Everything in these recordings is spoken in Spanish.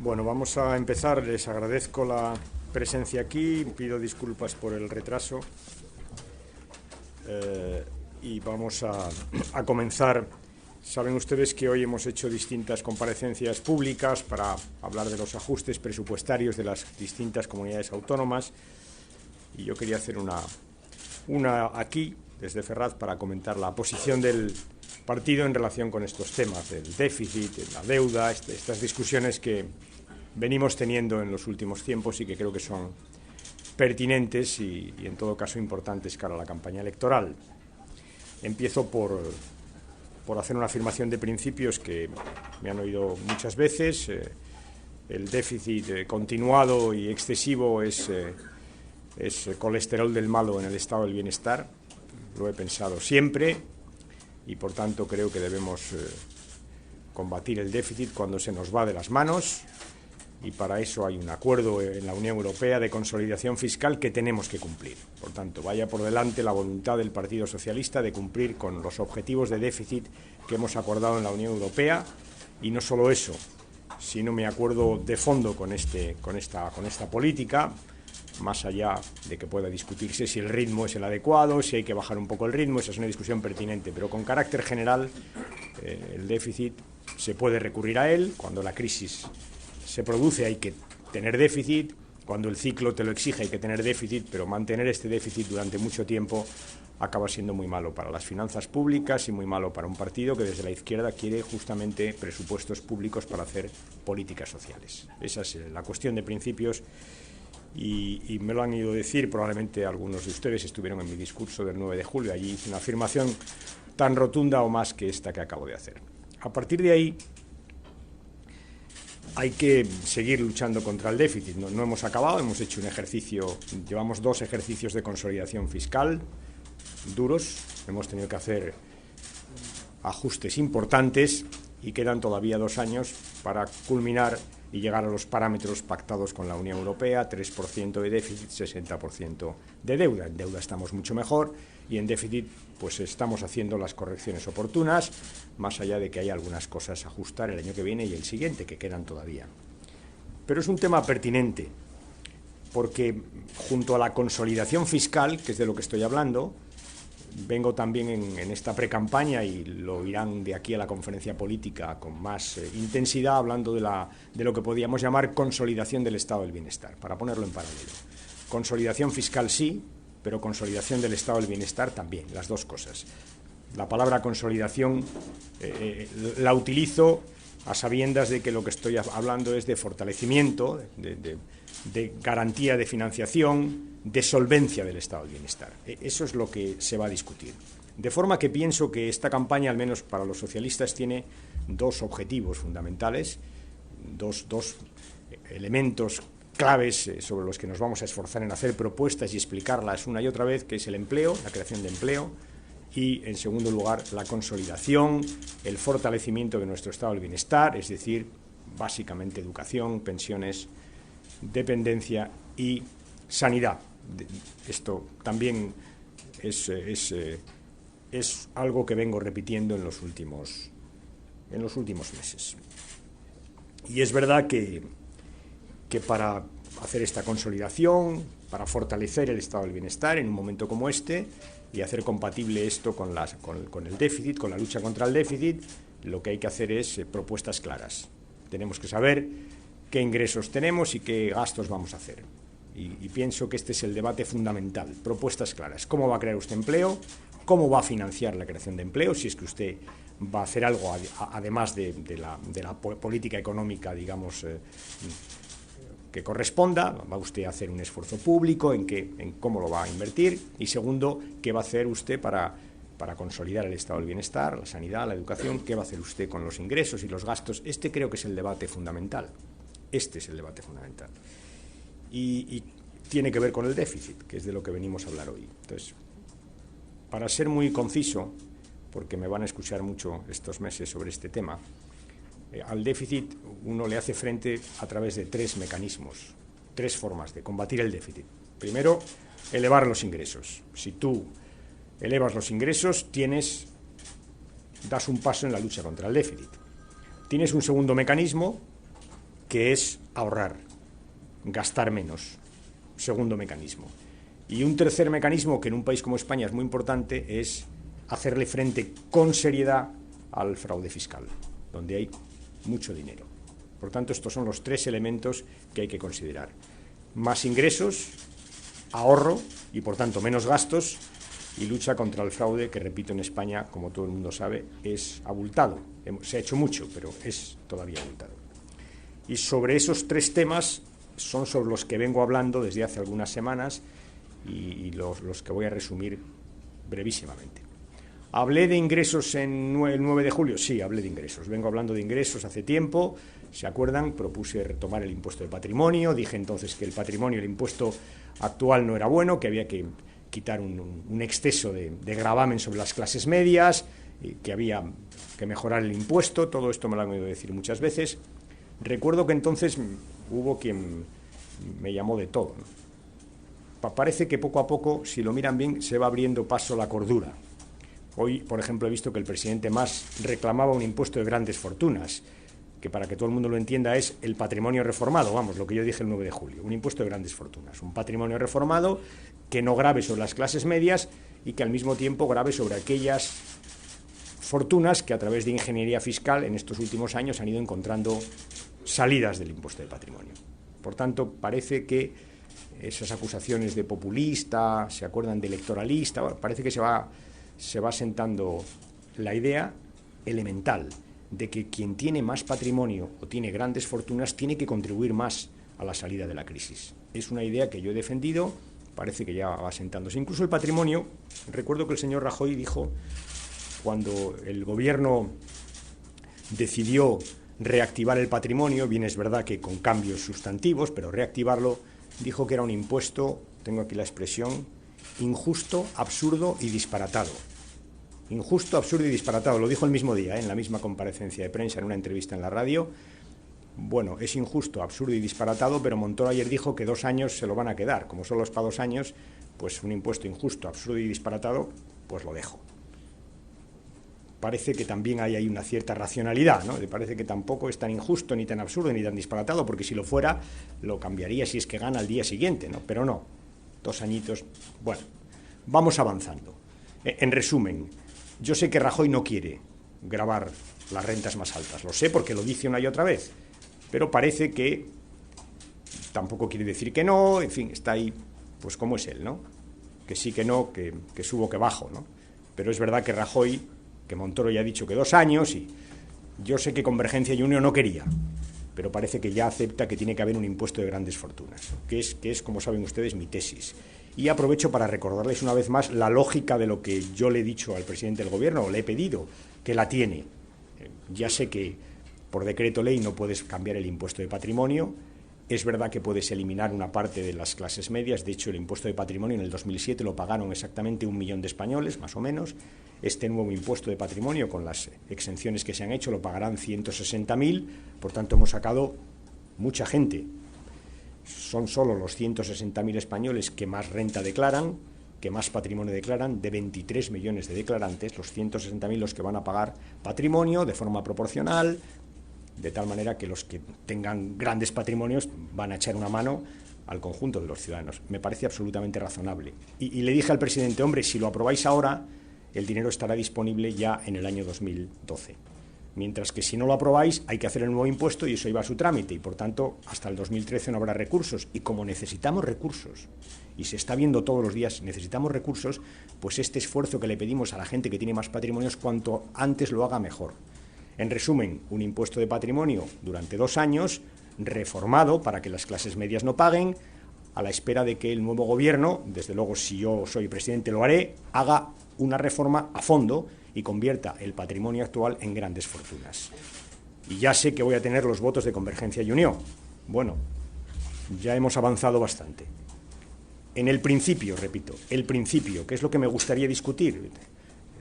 Bueno, vamos a empezar. Les agradezco la presencia aquí, pido disculpas por el retraso y vamos a comenzar. Saben ustedes que hoy hemos hecho distintas comparecencias públicas para hablar de los ajustes presupuestarios de las distintas comunidades autónomas y yo quería hacer una aquí, desde Ferraz, para comentar la posición del partido en relación con estos temas, del déficit, la deuda, estas discusiones que venimos teniendo en los últimos tiempos y que creo que son pertinentes y en todo caso importantes cara a la campaña electoral. Empiezo por hacer una afirmación de principios que me han oído muchas veces. El déficit continuado y excesivo es colesterol del malo en el estado del bienestar. Lo he pensado siempre y por tanto creo que debemos combatir el déficit cuando se nos va de las manos, y para eso hay un acuerdo en la Unión Europea de consolidación fiscal que tenemos que cumplir. Por tanto, vaya por delante la voluntad del Partido Socialista de cumplir con los objetivos de déficit que hemos acordado en la Unión Europea, y no solo eso, sino me acuerdo de fondo con esta política, más allá de que pueda discutirse si el ritmo es el adecuado, si hay que bajar un poco el ritmo. Esa es una discusión pertinente, pero con carácter general el déficit se puede recurrir a él. Cuando la crisis se produce hay que tener déficit, cuando el ciclo te lo exige hay que tener déficit, pero mantener este déficit durante mucho tiempo acaba siendo muy malo para las finanzas públicas y muy malo para un partido que desde la izquierda quiere justamente presupuestos públicos para hacer políticas sociales. Esa es la cuestión de principios y me lo han ido a decir, probablemente algunos de ustedes estuvieron en mi discurso del 9 de julio, allí hice una afirmación tan rotunda o más que esta que acabo de hacer. A partir de ahí hay que seguir luchando contra el déficit. No hemos acabado, hemos hecho un ejercicio, llevamos 2 ejercicios de consolidación fiscal duros, hemos tenido que hacer ajustes importantes y quedan todavía 2 años para culminar y llegar a los parámetros pactados con la Unión Europea: 3% de déficit, 60% de deuda. En deuda estamos mucho mejor y en déficit pues estamos haciendo las correcciones oportunas, más allá de que hay algunas cosas a ajustar el año que viene y el siguiente, que quedan todavía. Pero es un tema pertinente, porque junto a la consolidación fiscal, que es de lo que estoy hablando, vengo también en esta precampaña, y lo irán de aquí a la conferencia política con más intensidad, hablando de lo que podríamos llamar consolidación del estado del bienestar, para ponerlo en paralelo. Consolidación fiscal sí, pero consolidación del estado del bienestar también, las dos cosas. La palabra consolidación la utilizo a sabiendas de que lo que estoy hablando es de fortalecimiento, de garantía de financiación, de solvencia del estado del bienestar. Eso es lo que se va a discutir. De forma que pienso que esta campaña, al menos para los socialistas, tiene 2 objetivos fundamentales, dos elementos claves sobre los que nos vamos a esforzar en hacer propuestas y explicarlas una y otra vez, que es el empleo, la creación de empleo, y, en segundo lugar, la consolidación, el fortalecimiento de nuestro estado del bienestar, es decir, básicamente educación, pensiones, dependencia y sanidad. Esto también es algo que vengo repitiendo en los últimos meses. Y es verdad que para hacer esta consolidación, para fortalecer el estado del bienestar en un momento como este y hacer compatible esto con el déficit, con la lucha contra el déficit, lo que hay que hacer es propuestas claras. Tenemos que saber qué ingresos tenemos y qué gastos vamos a hacer. Y pienso que este es el debate fundamental. Propuestas claras. ¿Cómo va a crear usted empleo? ¿Cómo va a financiar la creación de empleo? Si es que usted va a hacer algo además de la política económica, digamos, que corresponda. ¿Va usted a hacer un esfuerzo público? ¿En cómo lo va a invertir? Y segundo, ¿qué va a hacer usted para consolidar el estado del bienestar, la sanidad, la educación? ¿Qué va a hacer usted con los ingresos y los gastos? Este creo que es el debate fundamental. Este es el debate fundamental. Y tiene que ver con el déficit, que es de lo que venimos a hablar hoy. Entonces, para ser muy conciso, porque me van a escuchar mucho estos meses sobre este tema, al déficit uno le hace frente a través de 3 mecanismos, 3 formas de combatir el déficit. Primero, elevar los ingresos. Si tú elevas los ingresos, das un paso en la lucha contra el déficit. Tienes un segundo mecanismo, que es ahorrar, gastar menos. Segundo mecanismo. Y un tercer mecanismo que en un país como España es muy importante es hacerle frente con seriedad al fraude fiscal, donde hay mucho dinero. Por tanto, estos son los tres elementos que hay que considerar. Más ingresos, ahorro y, por tanto, menos gastos, y lucha contra el fraude, que, repito, en España, como todo el mundo sabe, es abultado. Se ha hecho mucho, pero es todavía abultado. Y sobre esos tres temas son sobre los que vengo hablando desde hace algunas semanas y los que voy a resumir brevísimamente. ¿Hablé de ingresos el 9 de julio? Sí, hablé de ingresos. Vengo hablando de ingresos hace tiempo. ¿Se acuerdan? Propuse retomar el impuesto de patrimonio. Dije entonces que el patrimonio, el impuesto actual, no era bueno, que había que quitar un exceso de gravamen sobre las clases medias, que había que mejorar el impuesto. Todo esto me lo han oído decir muchas veces. Recuerdo que entonces hubo quien me llamó de todo, ¿no? Parece que poco a poco, si lo miran bien, se va abriendo paso la cordura. Hoy, por ejemplo, he visto que el presidente Mas reclamaba un impuesto de grandes fortunas, que, para que todo el mundo lo entienda, es el patrimonio reformado, vamos, lo que yo dije el 9 de julio, un impuesto de grandes fortunas, un patrimonio reformado que no grave sobre las clases medias y que al mismo tiempo grave sobre aquellas fortunas que, a través de ingeniería fiscal, en estos últimos años han ido encontrando salidas del impuesto de patrimonio. Por tanto, parece que esas acusaciones de populista, se acuerdan de electoralista, parece que se va sentando la idea elemental de que quien tiene más patrimonio o tiene grandes fortunas tiene que contribuir más a la salida de la crisis. Es una idea que yo he defendido, parece que ya va sentándose. Incluso el patrimonio, recuerdo que el señor Rajoy dijo, cuando el gobierno decidió reactivar el patrimonio, bien es verdad que con cambios sustantivos, pero reactivarlo, dijo que era un impuesto, tengo aquí la expresión, injusto, absurdo y disparatado. Injusto, absurdo y disparatado, lo dijo el mismo día, en la misma comparecencia de prensa, en una entrevista en la radio. Bueno, es injusto, absurdo y disparatado, pero Montoro ayer dijo que 2 años se lo van a quedar. Como solo es para 2 años, pues un impuesto injusto, absurdo y disparatado, pues lo dejo. Parece que también hay ahí una cierta racionalidad, ¿no? Parece que tampoco es tan injusto, ni tan absurdo, ni tan disparatado, porque si lo fuera, lo cambiaría si es que gana al día siguiente, ¿no? Pero no, 2 añitos. Bueno, vamos avanzando. En resumen, yo sé que Rajoy no quiere gravar las rentas más altas, lo sé porque lo dice una y otra vez, pero parece que tampoco quiere decir que no, en fin, está ahí, pues como es él, ¿no? Que sí, que no, que subo, que bajo, ¿no? Pero es verdad que Rajoy, que Montoro ya ha dicho que 2 años, y yo sé que Convergencia y Unión no quería, pero parece que ya acepta que tiene que haber un impuesto de grandes fortunas, que es, como saben ustedes, mi tesis. Y aprovecho para recordarles una vez más la lógica de lo que yo le he dicho al presidente del Gobierno, o le he pedido, que la tiene. Ya sé que por decreto ley no puedes cambiar el impuesto de patrimonio. Es verdad que puedes eliminar una parte de las clases medias. De hecho, el impuesto de patrimonio en el 2007 lo pagaron exactamente 1 millón de españoles, más o menos. Este nuevo impuesto de patrimonio, con las exenciones que se han hecho, lo pagarán 160.000. Por tanto, hemos sacado mucha gente. Son solo los 160.000 españoles que más renta declaran, que más patrimonio declaran. De 23 millones de declarantes, los 160.000 los que van a pagar patrimonio de forma proporcional, de tal manera que los que tengan grandes patrimonios van a echar una mano al conjunto de los ciudadanos. Me parece absolutamente razonable. Y le dije al presidente, hombre, si lo aprobáis ahora, el dinero estará disponible ya en el año 2012. Mientras que si no lo aprobáis, hay que hacer el nuevo impuesto y eso iba a su trámite. Y, por tanto, hasta el 2013 no habrá recursos. Y como necesitamos recursos, y se está viendo todos los días, necesitamos recursos, pues este esfuerzo que le pedimos a la gente que tiene más patrimonios, cuanto antes lo haga mejor. En resumen, un impuesto de patrimonio durante 2 años, reformado para que las clases medias no paguen, a la espera de que el nuevo gobierno, desde luego si yo soy presidente lo haré, haga una reforma a fondo y convierta el patrimonio actual en grandes fortunas. Y ya sé que voy a tener los votos de Convergencia y Unión. Bueno, ya hemos avanzado bastante. En el principio, repito, el principio, que es lo que me gustaría discutir,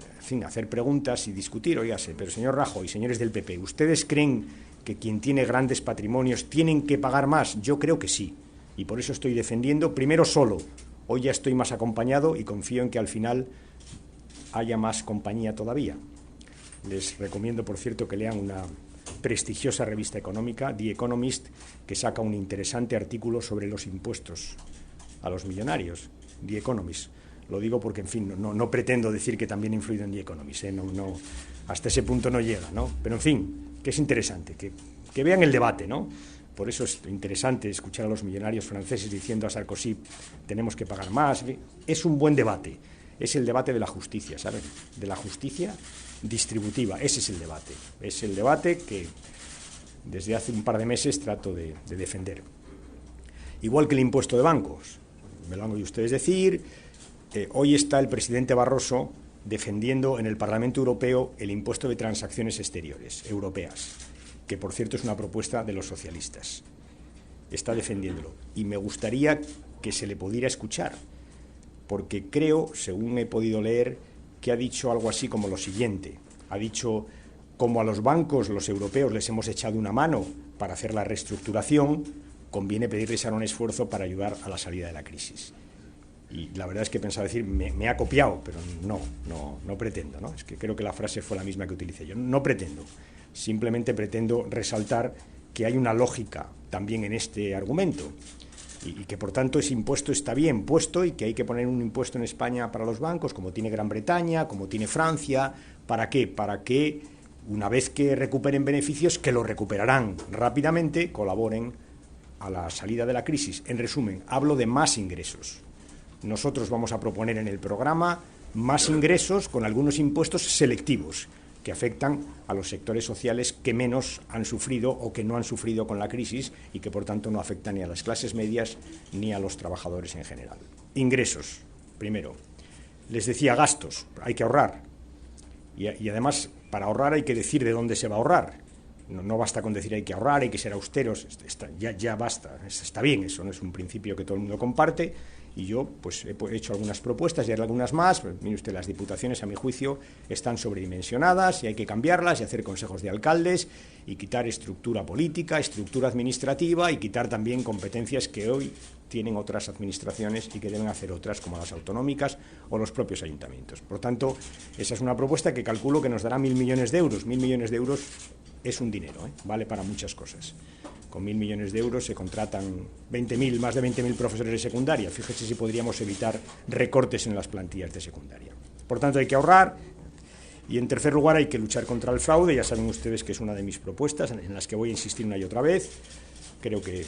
en fin, hacer preguntas y discutir, oígase, pero señor Rajoy, señores del PP, ¿ustedes creen que quien tiene grandes patrimonios tienen que pagar más? Yo creo que sí, y por eso estoy defendiendo, primero solo, hoy ya estoy más acompañado y confío en que al final haya más compañía todavía. Les recomiendo, por cierto, que lean una prestigiosa revista económica, The Economist, que saca un interesante artículo sobre los impuestos a los millonarios. The Economist. Lo digo porque, en fin, no pretendo decir que también he influido en The Economist, hasta ese punto no llega, ¿no? Pero, en fin, que es interesante, que vean el debate, ¿no? Por eso es interesante escuchar a los millonarios franceses diciendo a Sarkozy tenemos que pagar más. Es un buen debate. Es el debate de la justicia, ¿saben? De la justicia distributiva. Ese es el debate. Es el debate que desde hace un par de meses trato de defender. Igual que el impuesto de bancos. Me lo han oído ustedes decir. Hoy está el presidente Barroso defendiendo en el Parlamento Europeo el impuesto de transacciones exteriores europeas, que por cierto es una propuesta de los socialistas. Está defendiéndolo. Y me gustaría que se le pudiera escuchar, porque creo, según he podido leer, que ha dicho algo así como lo siguiente. Ha dicho, como a los bancos, los europeos, les hemos echado una mano para hacer la reestructuración, conviene pedirles ahora un esfuerzo para ayudar a la salida de la crisis. Y la verdad es que pensaba decir, me ha copiado, pero no pretendo, ¿no? Es que creo que la frase fue la misma que utilicé yo. No pretendo. Simplemente pretendo resaltar que hay una lógica también en este argumento y que, por tanto, ese impuesto está bien puesto y que hay que poner un impuesto en España para los bancos, como tiene Gran Bretaña, como tiene Francia. ¿Para qué? Para que, una vez que recuperen beneficios, que lo recuperarán rápidamente, colaboren a la salida de la crisis. En resumen, hablo de más ingresos. Nosotros vamos a proponer en el programa más ingresos con algunos impuestos selectivos que afectan a los sectores sociales que menos han sufrido o que no han sufrido con la crisis y que, por tanto, no afectan ni a las clases medias ni a los trabajadores en general. Ingresos, primero. Les decía gastos, hay que ahorrar. Y además, para ahorrar hay que decir de dónde se va a ahorrar. No basta con decir hay que ahorrar, hay que ser austeros, ya basta, está bien, eso no es un principio que todo el mundo comparte. Y yo pues he hecho algunas propuestas y hay algunas más. Pues, mire usted, las diputaciones, a mi juicio, están sobredimensionadas y hay que cambiarlas y hacer consejos de alcaldes y quitar estructura política, estructura administrativa y quitar también competencias que hoy tienen otras administraciones y que deben hacer otras, como las autonómicas o los propios ayuntamientos. Por tanto, esa es una propuesta que calculo que nos dará 1.000 millones de euros. 1.000 millones de euros es un dinero, vale para muchas cosas. Con 1.000 millones de euros se contratan más de 20.000 profesores de secundaria. Fíjese si podríamos evitar recortes en las plantillas de secundaria. Por tanto, hay que ahorrar. Y, en tercer lugar, hay que luchar contra el fraude. Ya saben ustedes que es una de mis propuestas en las que voy a insistir una y otra vez. Creo que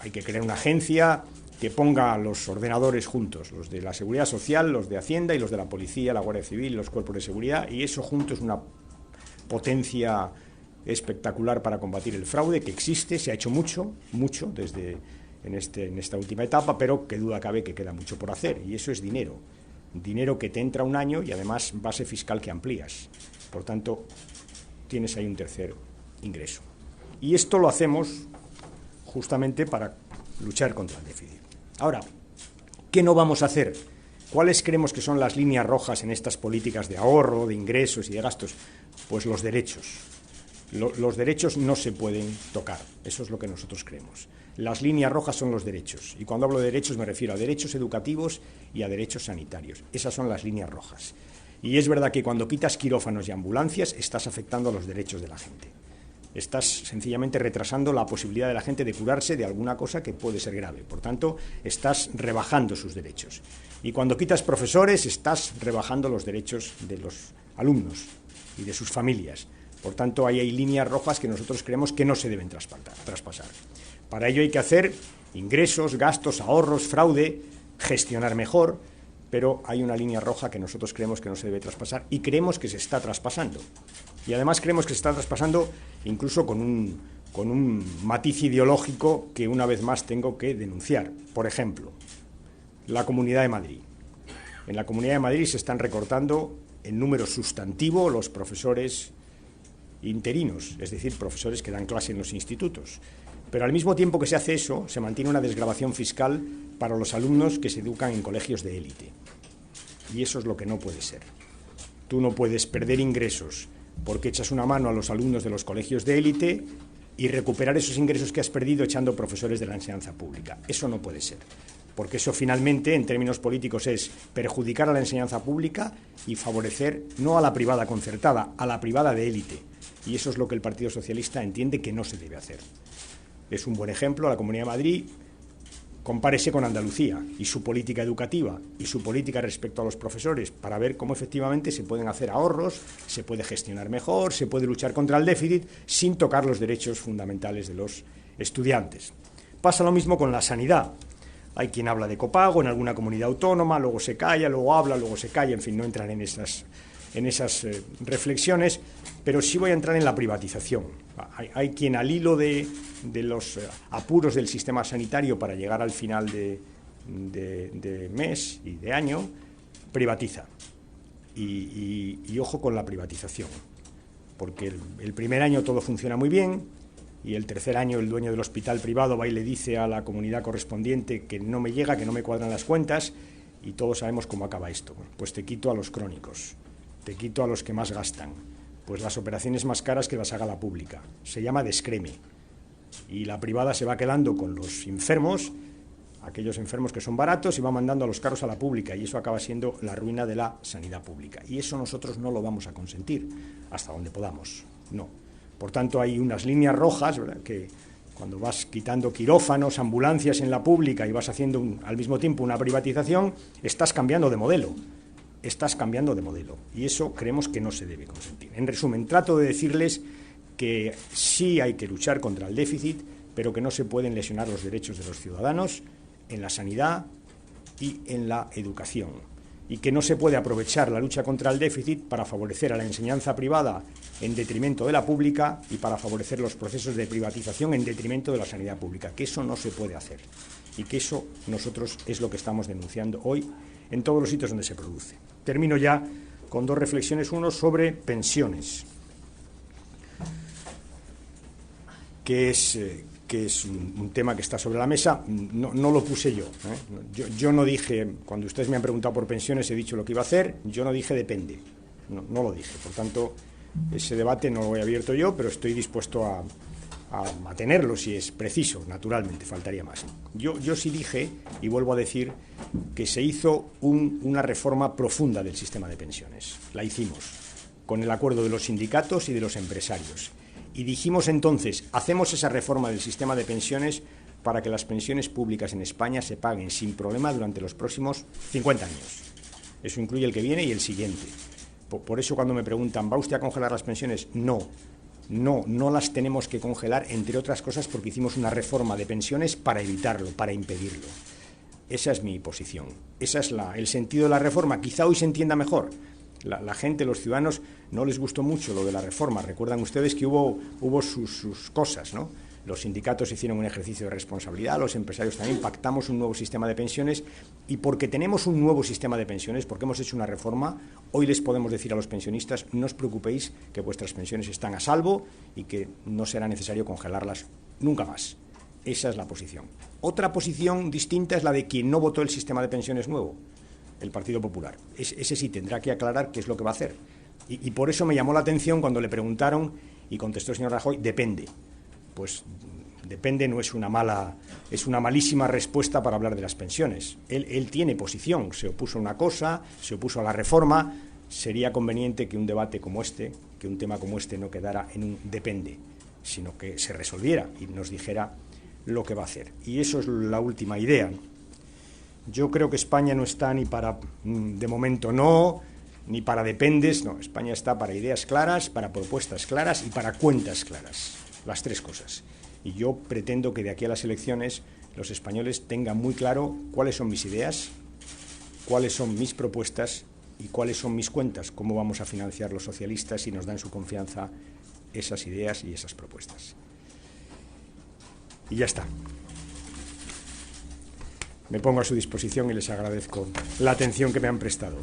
hay que crear una agencia que ponga a los ordenadores juntos, los de la Seguridad Social, los de Hacienda y los de la Policía, la Guardia Civil, los cuerpos de seguridad, y eso junto es una potencia espectacular para combatir el fraude, que existe, se ha hecho mucho desde en esta última etapa, pero que duda cabe que queda mucho por hacer, y eso es dinero que te entra un año y además base fiscal que amplías. Por tanto, tienes ahí un tercer ingreso. Y esto lo hacemos justamente para luchar contra el déficit. Ahora, ¿qué no vamos a hacer? ¿Cuáles creemos que son las líneas rojas en estas políticas de ahorro, de ingresos y de gastos? Pues los derechos. Los derechos no se pueden tocar, eso es lo que nosotros creemos. Las líneas rojas son los derechos, y cuando hablo de derechos me refiero a derechos educativos y a derechos sanitarios. Esas son las líneas rojas. Y es verdad que cuando quitas quirófanos y ambulancias estás afectando a los derechos de la gente. Estás sencillamente retrasando la posibilidad de la gente de curarse de alguna cosa que puede ser grave. Por tanto, estás rebajando sus derechos. Y cuando quitas profesores, estás rebajando los derechos de los alumnos y de sus familias. Por tanto, ahí hay líneas rojas que nosotros creemos que no se deben traspasar. Para ello hay que hacer ingresos, gastos, ahorros, fraude, gestionar mejor, pero hay una línea roja que nosotros creemos que no se debe traspasar y creemos que se está traspasando. Y además creemos que se está traspasando incluso con un matiz ideológico que una vez más tengo que denunciar. Por ejemplo, la Comunidad de Madrid. En la Comunidad de Madrid se están recortando en número sustantivo los profesores interinos, es decir, profesores que dan clase en los institutos. Pero al mismo tiempo que se hace eso, se mantiene una desgravación fiscal para los alumnos que se educan en colegios de élite. Y eso es lo que no puede ser. Tú no puedes perder ingresos porque echas una mano a los alumnos de los colegios de élite y recuperar esos ingresos que has perdido echando profesores de la enseñanza pública. Eso no puede ser. Porque eso finalmente, en términos políticos, es perjudicar a la enseñanza pública y favorecer no a la privada concertada, a la privada de élite. Y eso es lo que el Partido Socialista entiende que no se debe hacer. Es un buen ejemplo la Comunidad de Madrid. Compárese con Andalucía y su política educativa y su política respecto a los profesores para ver cómo efectivamente se pueden hacer ahorros, se puede gestionar mejor, se puede luchar contra el déficit sin tocar los derechos fundamentales de los estudiantes. Pasa lo mismo con la sanidad. Hay quien habla de copago en alguna comunidad autónoma, luego se calla, luego habla, luego se calla, en fin, no entran en esas reflexiones, pero sí voy a entrar en la privatización. Hay quien al hilo de los apuros del sistema sanitario para llegar al final de mes y de año, privatiza. Y ojo con la privatización, porque el primer año todo funciona muy bien y el tercer año el dueño del hospital privado va y le dice a la comunidad correspondiente que no me llega, que no me cuadran las cuentas, y todos sabemos cómo acaba esto. Pues te quito a los crónicos, te quito a los que más gastan, pues las operaciones más caras que las haga la pública. Se llama descreme. Y la privada se va quedando con los enfermos, aquellos enfermos que son baratos, y va mandando a los caros a la pública, y eso acaba siendo la ruina de la sanidad pública. Y eso nosotros no lo vamos a consentir hasta donde podamos, no. Por tanto, hay unas líneas rojas, ¿verdad?, que cuando vas quitando quirófanos, ambulancias en la pública y vas haciendo al mismo tiempo una privatización, estás cambiando de modelo. Y eso creemos que no se debe consentir. En resumen, trato de decirles que sí hay que luchar contra el déficit, pero que no se pueden lesionar los derechos de los ciudadanos en la sanidad y en la educación, y que no se puede aprovechar la lucha contra el déficit para favorecer a la enseñanza privada en detrimento de la pública y para favorecer los procesos de privatización en detrimento de la sanidad pública, que eso no se puede hacer, y que eso nosotros es lo que estamos denunciando hoy en todos los sitios donde se produce. Termino ya con dos reflexiones. Uno sobre pensiones, que es un tema que está sobre la mesa. No lo puse yo, ¿eh? Yo no dije, cuando ustedes me han preguntado por pensiones, he dicho lo que iba a hacer. Yo no dije depende, no lo dije. Por tanto, ese debate no lo he abierto yo, pero estoy dispuesto a tenerlo si es preciso, naturalmente, faltaría más. Yo sí dije, y vuelvo a decir, que se hizo una reforma profunda del sistema de pensiones. La hicimos con el acuerdo de los sindicatos y de los empresarios. Y dijimos entonces, hacemos esa reforma del sistema de pensiones para que las pensiones públicas en España se paguen sin problema durante los próximos 50 años. Eso incluye el que viene y el siguiente. Por eso cuando me preguntan, ¿va usted a congelar las pensiones? No las tenemos que congelar, entre otras cosas porque hicimos una reforma de pensiones para evitarlo, para impedirlo. Esa es mi posición. Ese es el sentido de la reforma. Quizá hoy se entienda mejor. La gente, los ciudadanos, no les gustó mucho lo de la reforma. Recuerdan ustedes que hubo sus cosas, ¿no? Los sindicatos hicieron un ejercicio de responsabilidad, los empresarios también, pactamos un nuevo sistema de pensiones, y porque tenemos un nuevo sistema de pensiones, porque hemos hecho una reforma, hoy les podemos decir a los pensionistas, no os preocupéis, que vuestras pensiones están a salvo y que no será necesario congelarlas nunca más. Esa es la posición. Otra posición distinta es la de quien no votó el sistema de pensiones nuevo, el Partido Popular. Ese sí tendrá que aclarar qué es lo que va a hacer. Y por eso me llamó la atención cuando le preguntaron y contestó el señor Rajoy, depende. Pues depende no es una malísima respuesta para hablar de las pensiones. Él tiene posición, se opuso a una cosa, se opuso a la reforma. Sería conveniente que un debate como este, que un tema como este no quedara en un depende, sino que se resolviera y nos dijera lo que va a hacer. Y eso es la última idea. Yo creo que España no está ni para, de momento no, ni para dependes, no. España está para ideas claras, para propuestas claras y para cuentas claras. Las tres cosas. Y yo pretendo que de aquí a las elecciones los españoles tengan muy claro cuáles son mis ideas, cuáles son mis propuestas y cuáles son mis cuentas, cómo vamos a financiar los socialistas si nos dan su confianza esas ideas y esas propuestas. Y ya está. Me pongo a su disposición y les agradezco la atención que me han prestado.